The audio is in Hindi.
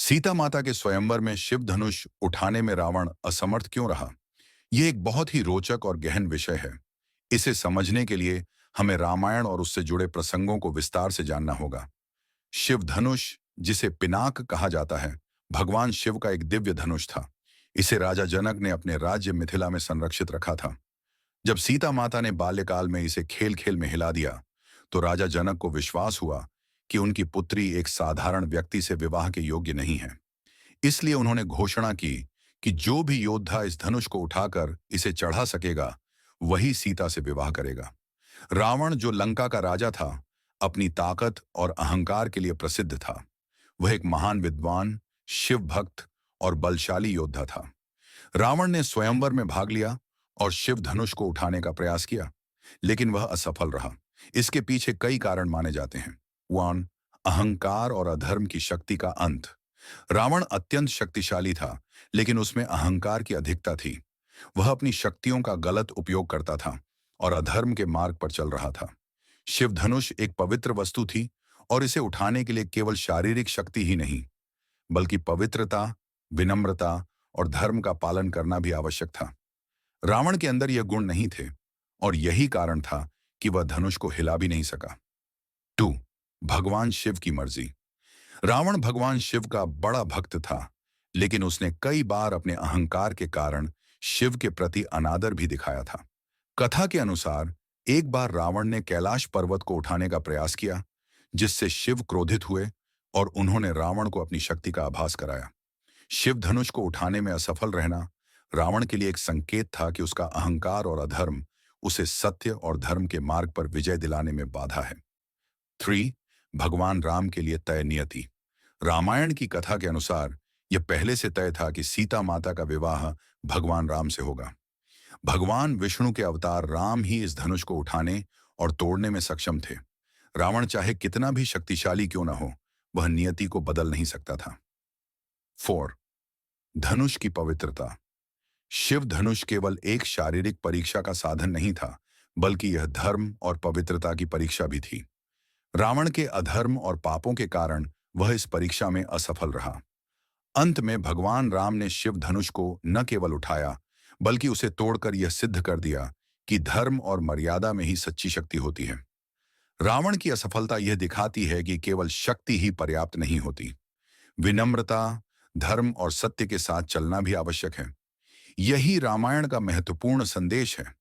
सीता माता के स्वयंवर में शिव धनुष उठाने में रावण असमर्थ क्यों रहा? यह एक बहुत ही रोचक और गहन विषय है। इसे समझने के लिए हमें रामायण और उससे जुड़े प्रसंगों को विस्तार से जानना होगा। शिव धनुष, जिसे पिनाक कहा जाता है, भगवान शिव का एक दिव्य धनुष था। इसे राजा जनक ने अपने राज्य मिथिला में संरक्षित रखा था। जब सीता माता ने बाल्यकाल में इसे खेल खेल में हिला दिया, तो राजा जनक को विश्वास हुआ कि उनकी पुत्री एक साधारण व्यक्ति से विवाह के योग्य नहीं है। इसलिए उन्होंने घोषणा की कि जो भी योद्धा इस धनुष को उठाकर इसे चढ़ा सकेगा, वही सीता से विवाह करेगा। रावण, जो लंका का राजा था, अपनी ताकत और अहंकार के लिए प्रसिद्ध था। वह एक महान विद्वान, शिव भक्त और बलशाली योद्धा था। रावण ने स्वयंवर में भाग लिया और शिव धनुष को उठाने का प्रयास किया, लेकिन वह असफल रहा। इसके पीछे कई कारण माने जाते हैं। 1. अहंकार और अधर्म की शक्ति का अंत। रावण अत्यंत शक्तिशाली था, लेकिन उसमें अहंकार की अधिकता थी। वह अपनी शक्तियों का गलत उपयोग करता था और अधर्म के मार्ग पर चल रहा था। शिव धनुष एक पवित्र वस्तु थी और इसे उठाने के लिए केवल शारीरिक शक्ति ही नहीं, बल्कि पवित्रता, विनम्रता और धर्म का पालन करना भी आवश्यक था। रावण के अंदर यह गुण नहीं थे और यही कारण था कि वह धनुष को हिला भी नहीं सका। 2. भगवान शिव की मर्जी। रावण भगवान शिव का बड़ा भक्त था, लेकिन उसने कई बार अपने अहंकार के कारण शिव के प्रति अनादर भी दिखाया था। कथा के अनुसार एक बार रावण ने कैलाश पर्वत को उठाने का प्रयास किया, जिससे शिव क्रोधित हुए और उन्होंने रावण को अपनी शक्ति का आभास कराया। शिव धनुष को उठाने में असफल रहना रावण के लिए एक संकेत था कि उसका अहंकार और अधर्म उसे सत्य और धर्म के मार्ग पर विजय दिलाने में बाधा है। 3. भगवान राम के लिए तय नियति। रामायण की कथा के अनुसार यह पहले से तय था कि सीता माता का विवाह भगवान राम से होगा। भगवान विष्णु के अवतार राम ही इस धनुष को उठाने और तोड़ने में सक्षम थे। रावण चाहे कितना भी शक्तिशाली क्यों न हो, वह नियति को बदल नहीं सकता था। 4. धनुष की पवित्रता। शिव धनुष केवल एक शारीरिक परीक्षा का साधन नहीं था, बल्कि यह धर्म और पवित्रता की परीक्षा भी थी। रावण के अधर्म और पापों के कारण वह इस परीक्षा में असफल रहा। अंत में भगवान राम ने शिव धनुष को न केवल उठाया, बल्कि उसे तोड़कर यह सिद्ध कर दिया कि धर्म और मर्यादा में ही सच्ची शक्ति होती है। रावण की असफलता यह दिखाती है कि केवल शक्ति ही पर्याप्त नहीं होती। विनम्रता, धर्म और सत्य के साथ चलना भी आवश्यक है। यही रामायण का महत्वपूर्ण संदेश है।